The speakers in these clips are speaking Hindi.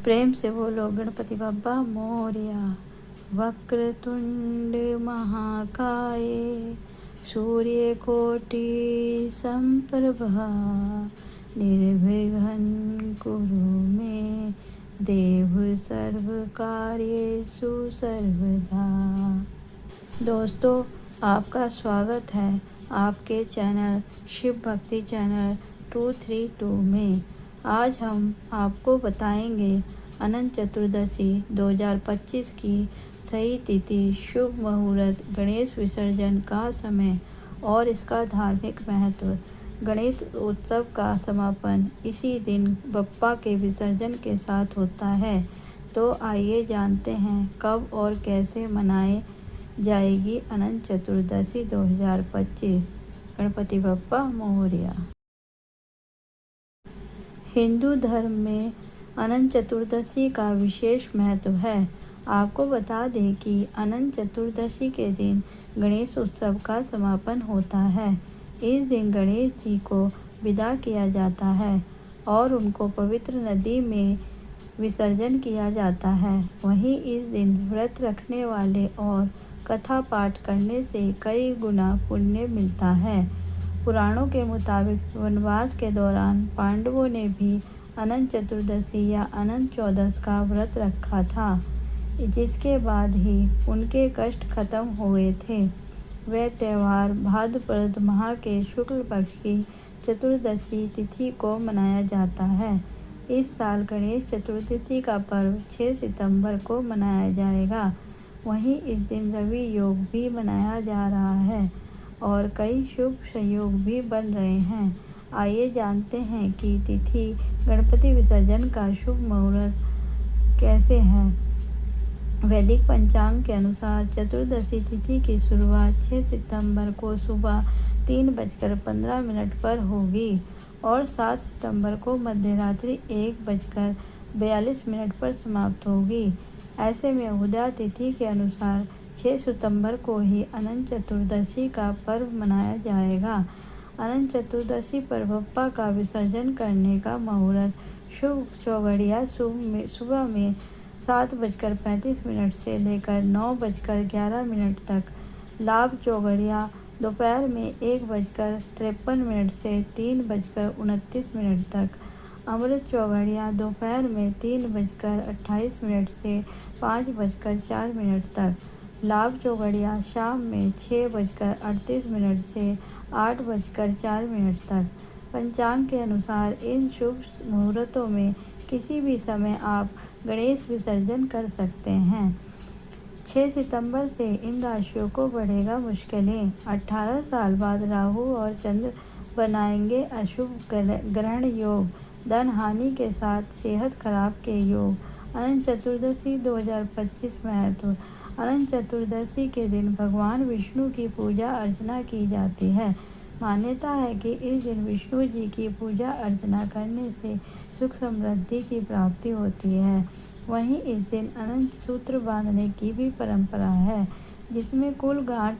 प्रेम से बोलो गणपति बप्पा मोरया। वक्रतुंड महाकाय सूर्यकोटि संप्रभा निर्विघ्नं कुरु मे देव सर्वकार्येषु सर्वदा। दोस्तों, आपका स्वागत है आपके चैनल शिव भक्ति चैनल 232 में। आज हम आपको बताएंगे अनंत चतुर्दशी 2025 की सही तिथि, शुभ मुहूर्त, गणेश विसर्जन का समय और इसका धार्मिक महत्व। गणेश उत्सव का समापन इसी दिन बप्पा के विसर्जन के साथ होता है। तो आइए जानते हैं कब और कैसे मनाए जाएगी अनंत चतुर्दशी 2025। गणपति बप्पा मोरया। हिंदू धर्म में अनंत चतुर्दशी का विशेष महत्व है। आपको बता दें कि अनंत चतुर्दशी के दिन गणेश उत्सव का समापन होता है। इस दिन गणेश जी को विदा किया जाता है और उनको पवित्र नदी में विसर्जन किया जाता है। वहीं इस दिन व्रत रखने वाले और कथा पाठ करने से कई गुना पुण्य मिलता है। पुराणों के मुताबिक वनवास के दौरान पांडवों ने भी अनंत चतुर्दशी या अनंत चौदस का व्रत रखा था, जिसके बाद ही उनके कष्ट खत्म हुए थे। वह त्यौहार भाद्रपद माह के शुक्ल पक्ष की चतुर्दशी तिथि को मनाया जाता है। इस साल गणेश चतुर्दशी का पर्व 6 सितंबर को मनाया जाएगा। वहीं इस दिन रवि योग भी मनाया जा रहा है और कई शुभ संयोग भी बन रहे हैं। आइए जानते हैं कि तिथि गणपति विसर्जन का शुभ मुहूर्त कैसे है। वैदिक पंचांग के अनुसार चतुर्दशी तिथि की शुरुआत 6 सितंबर को सुबह 3:15 पर होगी और 7 सितंबर को मध्यरात्रि 1:42 पर समाप्त होगी। ऐसे में उदया तिथि के अनुसार 6 सितंबर को ही अनंत चतुर्दशी का पर्व मनाया जाएगा। अनंत चतुर्दशी पर बप्पा का विसर्जन करने का मुहूर्त शुभ चौघड़िया सुबह में 7:35 से लेकर 9:11 तक, लाभ चौघड़िया दोपहर में 1:53 से 3:29 तक, अमृत चौघड़िया दोपहर में 3:28 से 5:04 तक, लाभ चौघड़िया शाम में 6:38 से 8:04 तक। पंचांग के अनुसार इन शुभ मुहूर्तों में किसी भी समय आप गणेश विसर्जन कर सकते हैं। 6 सितंबर से इन राशियों को बढ़ेगा मुश्किलें। 18 साल बाद राहु और चंद्र बनाएंगे अशुभ ग्रहण योग, धन हानि के साथ सेहत खराब के योग। अनंत चतुर्दशी 2025 महत्व। अनंत चतुर्दशी के दिन भगवान विष्णु की पूजा अर्चना की जाती है। मान्यता है कि इस दिन विष्णु जी की पूजा अर्चना करने से सुख समृद्धि की प्राप्ति होती है। वहीं इस दिन अनंत सूत्र बांधने की भी परंपरा है, जिसमें कुल गांठ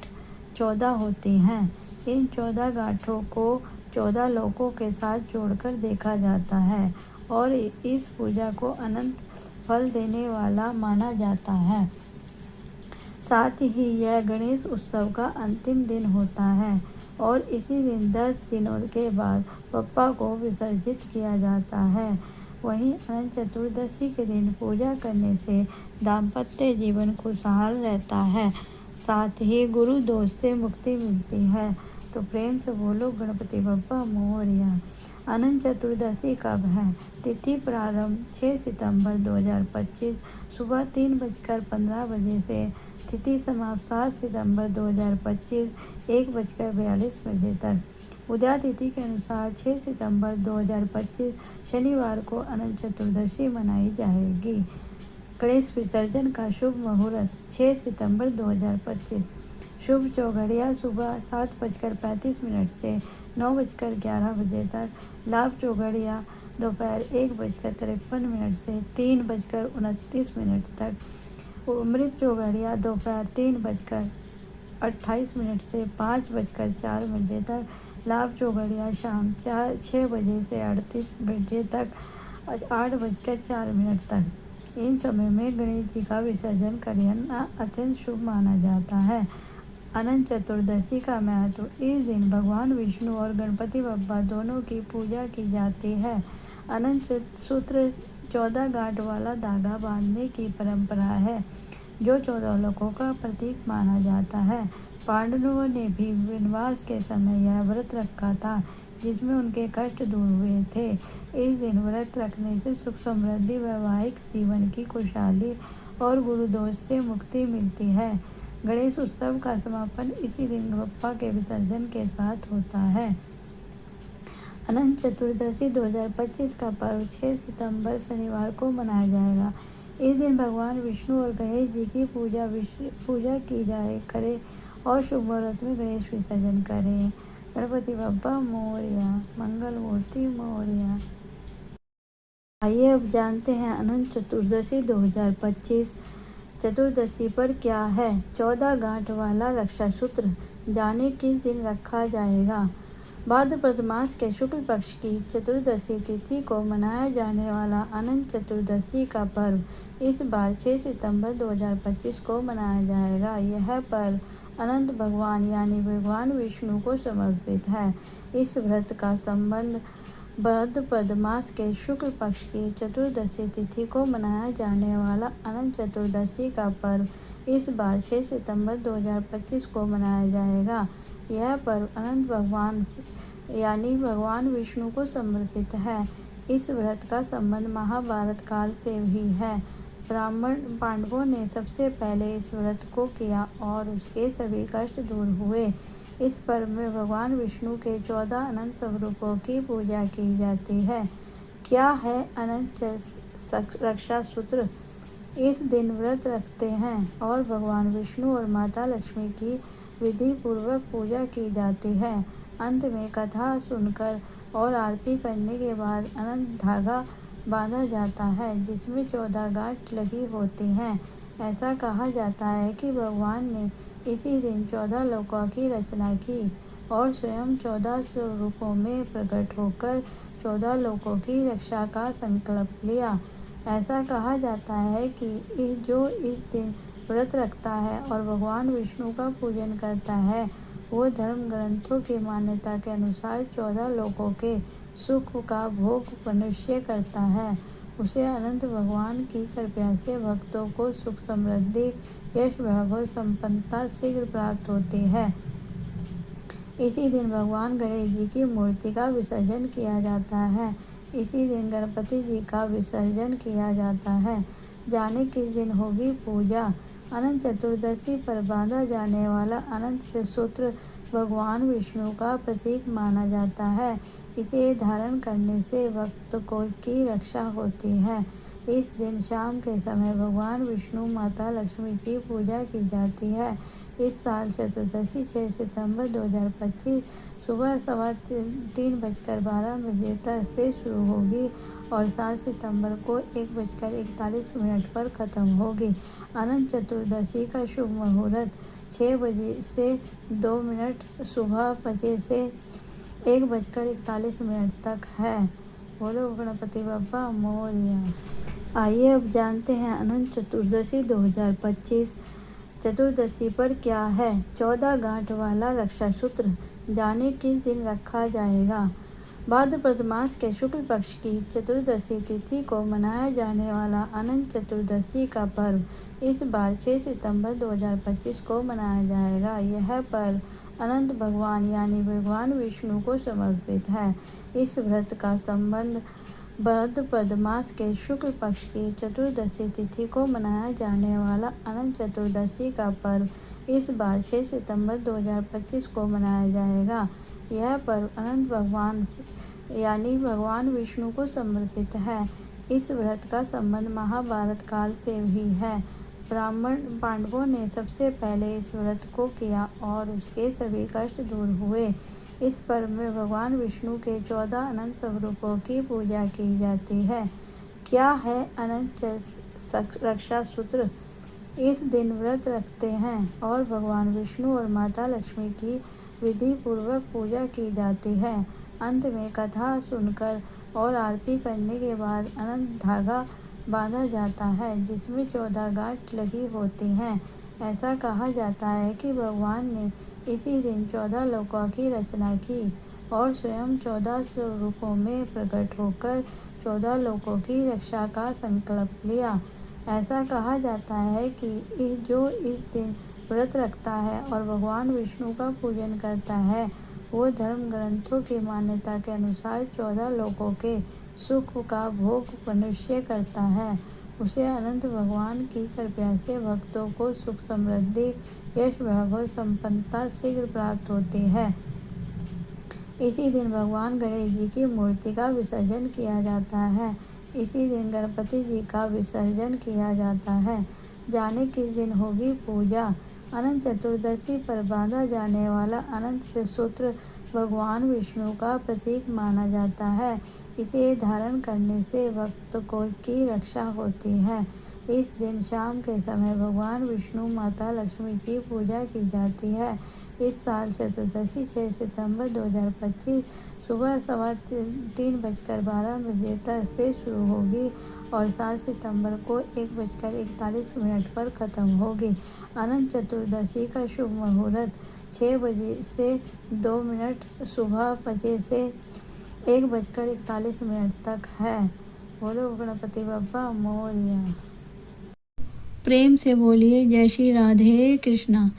14 होती हैं। इन 14 गांठों को 14 लोकों के साथ जोड़कर देखा जाता है और इस पूजा को अनंत फल देने वाला माना जाता है। साथ ही यह गणेश उत्सव का अंतिम दिन होता है और इसी दिन 10 दिनों के बाद बप्पा को विसर्जित किया जाता है। वहीं अनंत चतुर्दशी के दिन पूजा करने से दाम्पत्य जीवन खुशहाल रहता है, साथ ही गुरु दोष से मुक्ति मिलती है। तो प्रेम से बोलो गणपति बप्पा मोरया। अनंत चतुर्दशी कब है? तिथि प्रारंभ 6 सितंबर 2025 सुबह 3:15 से, तिथि समाप्त 7 सितंबर 2025 1:42 तक। उदया तिथि के अनुसार 6 सितंबर 2025 शनिवार को अनंत चतुर्दशी मनाई जाएगी। गणेश विसर्जन का शुभ मुहूर्त 6 सितंबर 2025। शुभ चौघड़िया सुबह 7:35 से 9:11 तक, लाभ चौघड़िया दोपहर 1:53 से 3:29 तक, अमृत चौघड़िया दोपहर 3:28 से 5:04 तक, लाभ चौघड़िया शाम 6 बजे से 38 बजे तक, 8:04 तक। इन समय में गणेश जी का विसर्जन करना अत्यंत शुभ माना जाता है। अनंत चतुर्दशी का महत्व। इस दिन भगवान विष्णु और गणपति बप्पा दोनों की पूजा की जाती है। अनंत सूत्र 14 गांठ वाला धागा बांधने की परंपरा है, जो 14 लोकों का प्रतीक माना जाता है। पांडवों ने भी वनवास के समय यह व्रत रखा था, जिसमें उनके कष्ट दूर हुए थे। इस दिन व्रत रखने से सुख समृद्धि, वैवाहिक जीवन की खुशहाली और गुरुदोष से मुक्ति मिलती है। गणेश उत्सव का समापन इसी दिन बप्पा के विसर्जन के साथ होता है। अनंत चतुर्दशी 2025 का पर्व 6 सितंबर शनिवार को मनाया जाएगा। इस दिन भगवान विष्णु और गणेश जी की पूजा की जाए करें और शुभ मुहूर्त में गणेश विसर्जन करें। गणपति बप्पा मोरया, मंगल मूर्ति मोरया। आइए अब जानते हैं अनंत चतुर्दशी 2025 चतुर्दशी पर क्या है। 14 गांठ वाला रक्षा सूत्र जाने किस दिन रखा जाएगा। भाद्रपद मास के शुक्ल पक्ष की चतुर्दशी तिथि को मनाया जाने वाला अनंत चतुर्दशी का पर्व इस बार 6 सितंबर 2025 को मनाया जाएगा। यह पर्व अनंत भगवान यानी भगवान विष्णु को समर्पित है। इस व्रत का संबंध भाद्रपद मास के शुक्ल पक्ष की चतुर्दशी तिथि को मनाया जाने वाला अनंत चतुर्दशी का पर्व इस बार 6 सितंबर 2025 को मनाया जाएगा। यह पर्व अनंत भगवान यानी भगवान विष्णु को समर्पित है। इस व्रत का संबंध महाभारत काल से भी है। ब्राह्मण पांडवों ने सबसे पहले इस व्रत को किया और उसके सभी कष्ट दूर हुए। इस पर्व में भगवान विष्णु के 14 अनंत स्वरूपों की पूजा की जाती है। क्या है अनंत रक्षा सूत्र। इस दिन व्रत रखते हैं और भगवान विष्णु और माता लक्ष्मी की विधि पूर्वक पूजा की जाती है। अंत में कथा सुनकर और आरती करने के बाद अनंत धागा बांधा जाता है, जिसमें 14 गांठ लगी होती हैं। ऐसा कहा जाता है कि भगवान ने इसी दिन 14 लोकों की रचना की और स्वयं 14 स्वरूपों में प्रकट होकर 14 लोकों की रक्षा का संकल्प लिया। ऐसा कहा जाता है कि जो इस दिन व्रत रखता है और भगवान विष्णु का पूजन करता है, वो धर्म ग्रंथों की मान्यता के अनुसार 14 लोकों के सुख का भोग मनुष्य करता है। उसे अनंत भगवान की कृपा से भक्तों को सुख समृद्धि, यश, वैभव, संपन्नता शीघ्र प्राप्त होती है। इसी दिन भगवान गणेश जी की मूर्ति का विसर्जन किया जाता है। इसी दिन गणपति जी का विसर्जन किया जाता है। जाने किस दिन होगी पूजा। अनंत चतुर्दशी पर बांधा जाने वाला अनंत सूत्र भगवान विष्णु का प्रतीक माना जाता है। इसे धारण करने से भक्त को की रक्षा होती है। इस दिन शाम के समय भगवान विष्णु, माता लक्ष्मी की पूजा की जाती है। इस साल चतुर्दशी 6 सितंबर 2025 सुबह 3:12 तक से शुरू होगी और 7 सितंबर को 1:41 पर खत्म होगी। अनंत चतुर्दशी का शुभ मुहूर्त 6 बजे से 2 मिनट सुबह बजे से 1:41 तक है। बोलो गणपति बप्पा मोरया। आइए अब जानते हैं अनंत चतुर्दशी 2025 चतुर्दशी पर क्या है। 14 गांठ वाला रक्षा सूत्र जाने किस दिन रखा जाएगा। भाद्रपद मास के शुक्ल पक्ष की चतुर्दशी तिथि को मनाया जाने वाला अनंत चतुर्दशी का पर्व इस बार 6 सितंबर 2025 को मनाया जाएगा। यह पर्व अनंत भगवान यानी भगवान विष्णु को समर्पित है। इस व्रत का संबंध भाद्रपद मास के शुक्ल पक्ष की चतुर्दशी तिथि को मनाया जाने वाला अनंत चतुर्दशी का पर्व इस बार 6 सितंबर 2025 को मनाया जाएगा। यह पर्व अनंत भगवान यानी भगवान विष्णु को समर्पित है। इस व्रत का संबंध महाभारत काल से भी है। ब्राह्मण पांडवों ने सबसे पहले इस व्रत को किया और उसके सभी कष्ट दूर हुए। इस पर्व में भगवान विष्णु के 14 अनंत स्वरूपों की पूजा की जाती है। क्या है अनंत रक्षा सूत्र। इस दिन व्रत रखते हैं और भगवान विष्णु और माता लक्ष्मी की विधि पूर्वक पूजा की जाती है। अंत में कथा सुनकर और आरती करने के बाद अनंत धागा बांधा जाता है जिसमें 14 गांठ लगी होती हैं। ऐसा कहा जाता है कि भगवान ने इसी दिन 14 लोकों की रचना की और स्वयं 14 स्वरूपों में प्रकट होकर 14 लोकों की रक्षा का संकल्प लिया। ऐसा कहा जाता है कि जो इस दिन व्रत रखता है और भगवान विष्णु का पूजन करता है वो धर्म ग्रंथों की मान्यता के अनुसार 14 लोकों के सुख का भोग मनुष्य करता है। उसे अनंत भगवान की कृपा से भक्तों को सुख समृद्धि यश वैभव संपन्नता शीघ्र प्राप्त होती है। इसी दिन भगवान गणेश जी की मूर्ति का विसर्जन किया जाता है। इसी दिन गणपति जी का विसर्जन किया जाता है। जाने किस दिन होगी पूजा। अनंत चतुर्दशी पर बांधा जाने वाला अनंत सूत्र भगवान विष्णु का प्रतीक माना जाता है। इसे धारण करने से भक्तों की रक्षा होती है। इस दिन शाम के समय भगवान विष्णु माता लक्ष्मी की पूजा की जाती है। इस साल चतुर्दशी 6 सितंबर 2025 सुबह 3:12 से शुरू होगी और 7 सितंबर को 1:41 पर खत्म होगी। अनंत चतुर्दशी का शुभ मुहूर्त 6 बजे से 2 मिनट सुबह बजे से 1:41 तक है। बोलो गणपति बप्पा मोरया। प्रेम से बोलिए जय श्री राधे कृष्णा।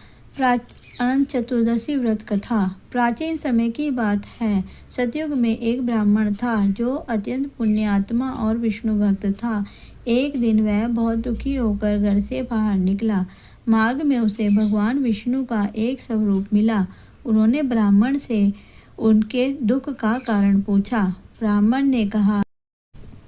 अनंत चतुर्दशी व्रत कथा। प्राचीन समय की बात है। सतयुग में एक ब्राह्मण था जो अत्यंत पुण्यात्मा और विष्णु भक्त था। एक दिन वह बहुत दुखी होकर घर से बाहर निकला। मार्ग में उसे भगवान विष्णु का एक स्वरूप मिला। उन्होंने ब्राह्मण से उनके दुख का कारण पूछा। ब्राह्मण ने कहा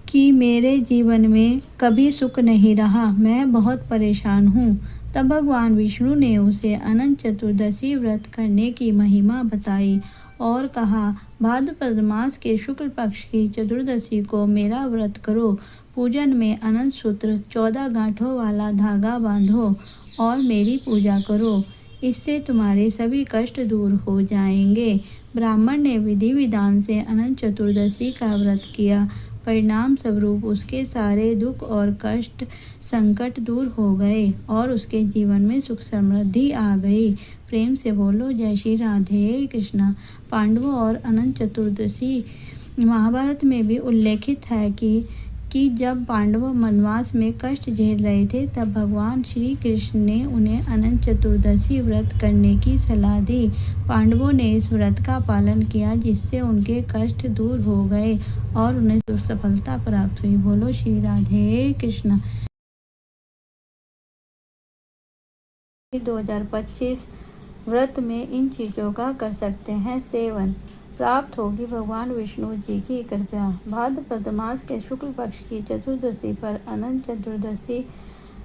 कि मेरे जीवन में कभी सुख नहीं रहा, मैं बहुत परेशान हूँ। तब भगवान विष्णु ने उसे अनंत चतुर्दशी व्रत करने की महिमा बताई और कहा, भाद्रपद मास के शुक्ल पक्ष की चतुर्दशी को मेरा व्रत करो। पूजन में अनंत सूत्र 14 गांठों वाला धागा बांधो और मेरी पूजा करो। इससे तुम्हारे सभी कष्ट दूर हो जाएंगे। ब्राह्मण ने विधि विधान से अनंत चतुर्दशी का व्रत किया। परिणाम स्वरूप उसके सारे दुख और कष्ट संकट दूर हो गए और उसके जीवन में सुख समृद्धि आ गई। प्रेम से बोलो जय श्री राधे कृष्णा। पांडवों और अनंत चतुर्दशी महाभारत में भी उल्लेखित है कि जब पांडव वनवास में कष्ट झेल रहे थे तब भगवान श्री कृष्ण ने उन्हें अनंत चतुर्दशी व्रत करने की सलाह दी। पांडवों ने इस व्रत का पालन किया जिससे उनके कष्ट दूर हो गए और उन्हें सफलता प्राप्त हुई। बोलो श्री राधे कृष्ण। 2025 व्रत में इन चीज़ों का कर सकते हैं सेवन। प्राप्त होगी भगवान विष्णु जी की कृपा। भाद्रपद मास के शुक्ल पक्ष की चतुर्दशी पर अनंत चतुर्दशी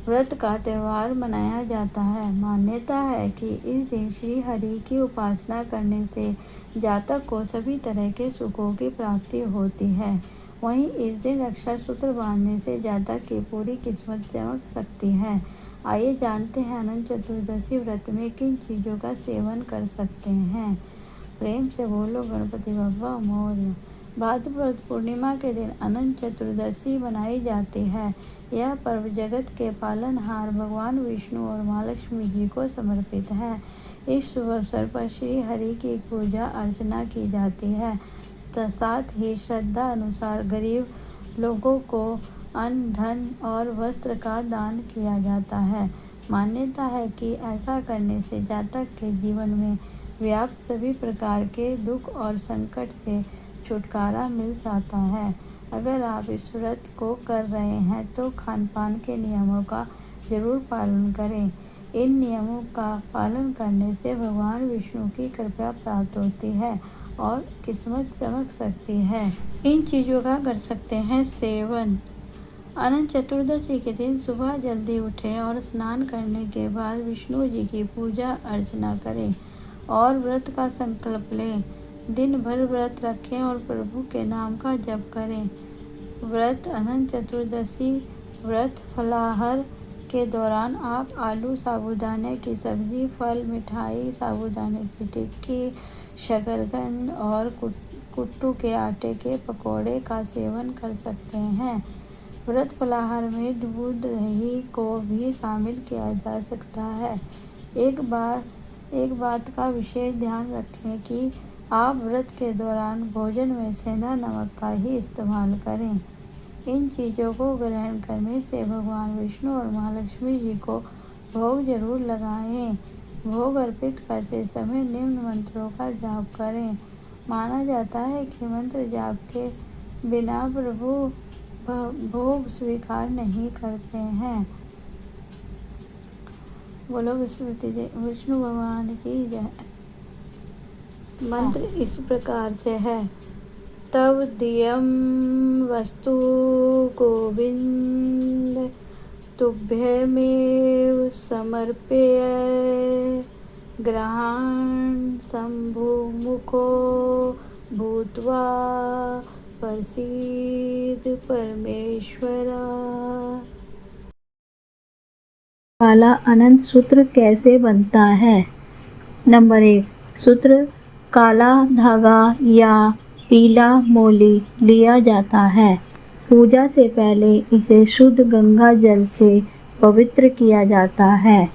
व्रत का त्यौहार मनाया जाता है। मान्यता है कि इस दिन श्री हरि की उपासना करने से जातक को सभी तरह के सुखों की प्राप्ति होती है। वहीं इस दिन रक्षा सूत्र बांधने से जातक की पूरी किस्मत चमक सकती है। आइए जानते हैं अनंत चतुर्दशी व्रत में किन चीज़ों का सेवन कर सकते हैं। प्रेम से बोलो गणपति बप्पा मोरया। भाद्रपद पूर्णिमा के दिन अनंत चतुर्दशी मनाई जाती है। यह पर्व जगत के पालनहार भगवान विष्णु और माँ लक्ष्मी जी को समर्पित है। इस शुभ अवसर पर श्री हरि की पूजा अर्चना की जाती है। साथ ही श्रद्धा अनुसार गरीब लोगों को अन्न धन और वस्त्र का दान किया जाता है। मान्यता है कि ऐसा करने से जातक के जीवन में व्याप्त सभी प्रकार के दुख और संकट से छुटकारा मिल जाता है। अगर आप इस व्रत को कर रहे हैं तो खान पान के नियमों का जरूर पालन करें। इन नियमों का पालन करने से भगवान विष्णु की कृपा प्राप्त होती है और किस्मत चमक सकती है। इन चीज़ों का कर सकते हैं सेवन। अनंत चतुर्दशी के दिन सुबह जल्दी उठें और स्नान करने के बाद विष्णु जी की पूजा अर्चना करें और व्रत का संकल्प लें। दिन भर व्रत रखें और प्रभु के नाम का जप करें। व्रत अनंत चतुर्दशी व्रत फलाहार के दौरान आप आलू साबूदाने की सब्जी, फल, मिठाई, साबूदाने की टिक्की, शकरकंद और कुट्टू के आटे के पकौड़े का सेवन कर सकते हैं। व्रत फलाहार में दूध दही को भी शामिल किया जा सकता है। एक बात का विशेष ध्यान रखें कि आप व्रत के दौरान भोजन में सेंधा नमक का ही इस्तेमाल करें। इन चीज़ों को ग्रहण करने से भगवान विष्णु और महालक्ष्मी जी को भोग जरूर लगाएं। भोग अर्पित करते समय निम्न मंत्रों का जाप करें। माना जाता है कि मंत्र जाप के बिना प्रभु भोग स्वीकार नहीं करते हैं। बोलो विष्णु भगवान की जय। मंत्र इस प्रकार से है। तव दियं वस्तु गोविंद तुभ्यमेव समर्पय ग्रहाण शंभुमुखो भूत्वा प्रसीद परमेश्वरा। काला अनंत सूत्र कैसे बनता है? नंबर 1, सूत्र काला धागा या पीला मोली लिया जाता है। पूजा से पहले इसे शुद्ध गंगा जल से पवित्र किया जाता है।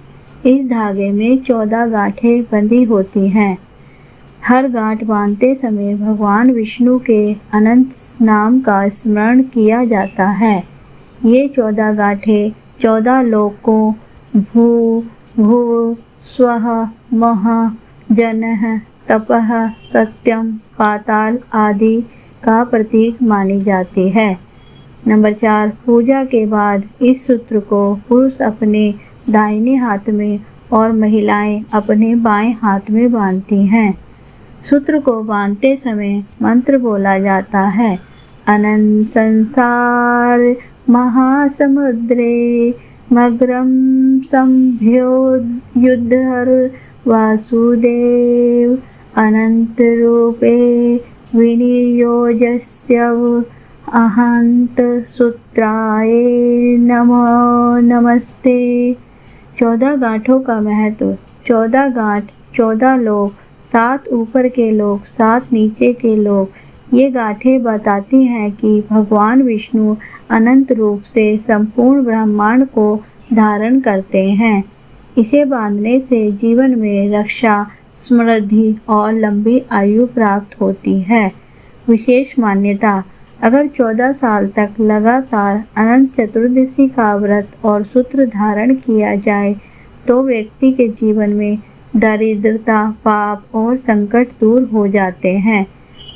इस धागे में 14 गांठें बंधी होती हैं। हर गांठ बांधते समय भगवान विष्णु के अनंत नाम का स्मरण किया जाता है। ये 14 गांठें 14 लोकों भू भुव स्वः मह जनः तपः सत्यम पाताल आदि का प्रतीक मानी जाती है। नंबर 4, पूजा के बाद इस सूत्र को पुरुष अपने दाहिने हाथ में और महिलाएं अपने बाएं हाथ में बांधती हैं। सूत्र को बांधते समय मंत्र बोला जाता है। अनंत संसार महासमुद्रे मग्रम संभ्योयुद्धर वासुदेव अनंत रूपे विनियोजस्य अहंत सूत्राय नमो नमस्ते। 14 गांठों का महत्व। 14 गांठ 14 लोग, 7 ऊपर के लोग, 7 नीचे के लोग। ये गांठें बताती हैं कि भगवान विष्णु अनंत रूप से संपूर्ण ब्रह्मांड को धारण करते हैं। इसे बांधने से जीवन में रक्षा, समृद्धि और लंबी आयु प्राप्त होती है। विशेष मान्यता। अगर 14 साल तक लगातार अनंत चतुर्दशी का व्रत और सूत्र धारण किया जाए तो व्यक्ति के जीवन में दरिद्रता, पाप और संकट दूर हो जाते हैं।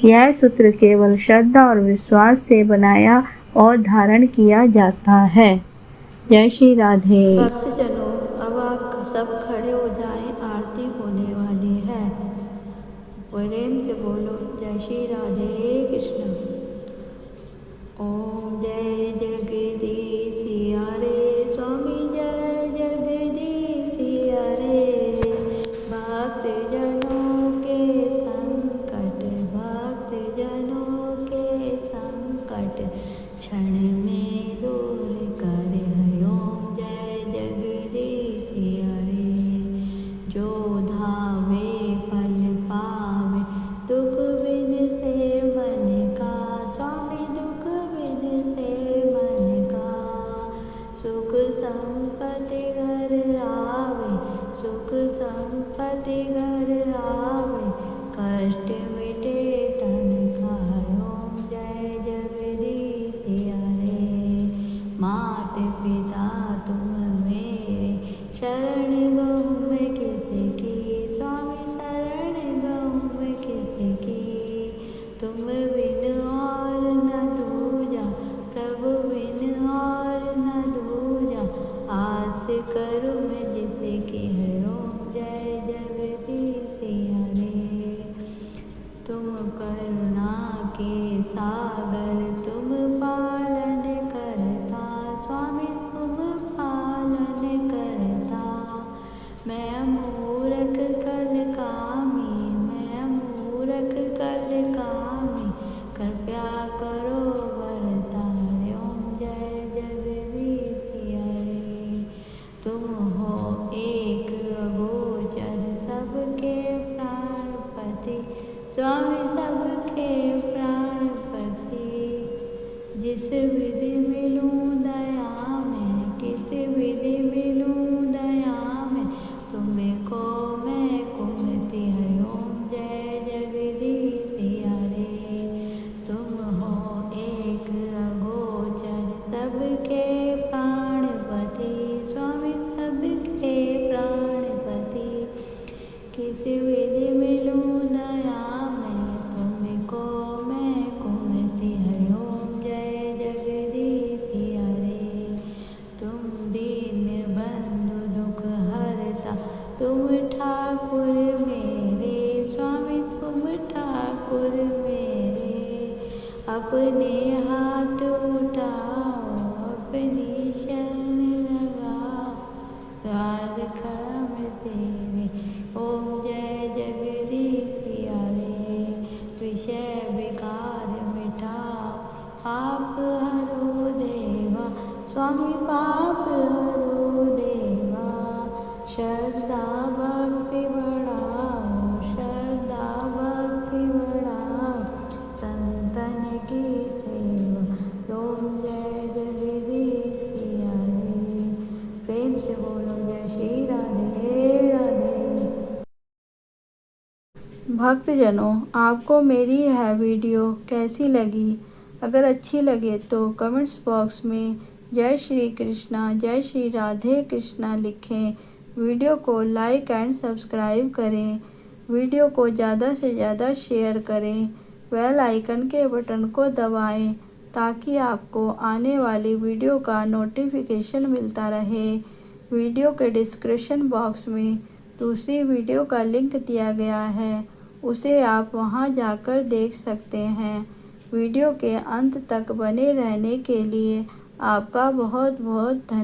यह सूत्र केवल श्रद्धा और विश्वास से बनाया और धारण किया जाता है। जय श्री राधे। भक्तजनों, अब आप सब खड़े हो जाएं, आरती होने वाली है। प्रेम से बोलो जय श्री राधे कृष्ण। ओम जय जगदीशिया रे स्वामी, जय जगदीशिया रे। भक्तजनों के संकट, भक्तजनों के संकट क्षण में दूर करे। ओम जय जगदीशिया रे। जो धावे फल पावे, दुख बिन से मन का स्वामी, दुख बिन से मन का। सुख संपत्ति घर आवे, सुख संपत्ति घर आवे, कष्ट मिटे तन का। ओम जय जगदीशिया रे। मात पिता तुम मेरे, शरण गहूँ मैं किसकी स्वामी, शरण गहूँ मैं किसकी। तुम बिन और न दूजा, प्रभु बिन और न दूजा। आस करूँ मैं जिसकी है। ओम जय जगदीशिया रे। तुम करुणा के सागर, तुम पालन करता स्वामी, तुम पालन करता। मैं मूरख कल कामी, मैं मूरख कल कामी, कृपया करो वरदान। ओम जय सबके प्राणपति, स्वामी सबके प्राणपति। किस विधि मिलूं दया मैं तुमको, मैं कुमति हरि ओम जय जगदीश हरे। तुम दीन बंधु दुख हरता, तुम ठाकुर मेरे, स्वामी तुम ठाकुर मेरे। अपने हाथ उठाओ, अपनी शरण लगाओ, द्वार खड़ा मैं तेरे। ओम जय जगदीश हरे। विषय विकार मिटाओ, पाप हरो देवा, स्वामी पाप हरो देवा। श्रद्धा भक्ति बढ़ाओ, श्रद्धा भक्ति बढ़ाओ, संतन की सेवा। ओम जय जगदीश हरे। प्रेम से बोलो जय श्री राधे राधे। भक्तजनों, आपको मेरी यह वीडियो कैसी लगी? अगर अच्छी लगे तो कमेंट्स बॉक्स में जय श्री कृष्णा, जय श्री राधे कृष्णा लिखें। वीडियो को लाइक एंड सब्सक्राइब करें। वीडियो को ज़्यादा से ज़्यादा शेयर करें। बेल आइकन के बटन को दबाएं ताकि आपको आने वाली वीडियो का नोटिफिकेशन मिलता रहे। वीडियो के डिस्क्रिप्शन बॉक्स में दूसरी वीडियो का लिंक दिया गया है, उसे आप वहां जाकर देख सकते हैं। वीडियो के अंत तक बने रहने के लिए आपका बहुत बहुत धन्यवाद।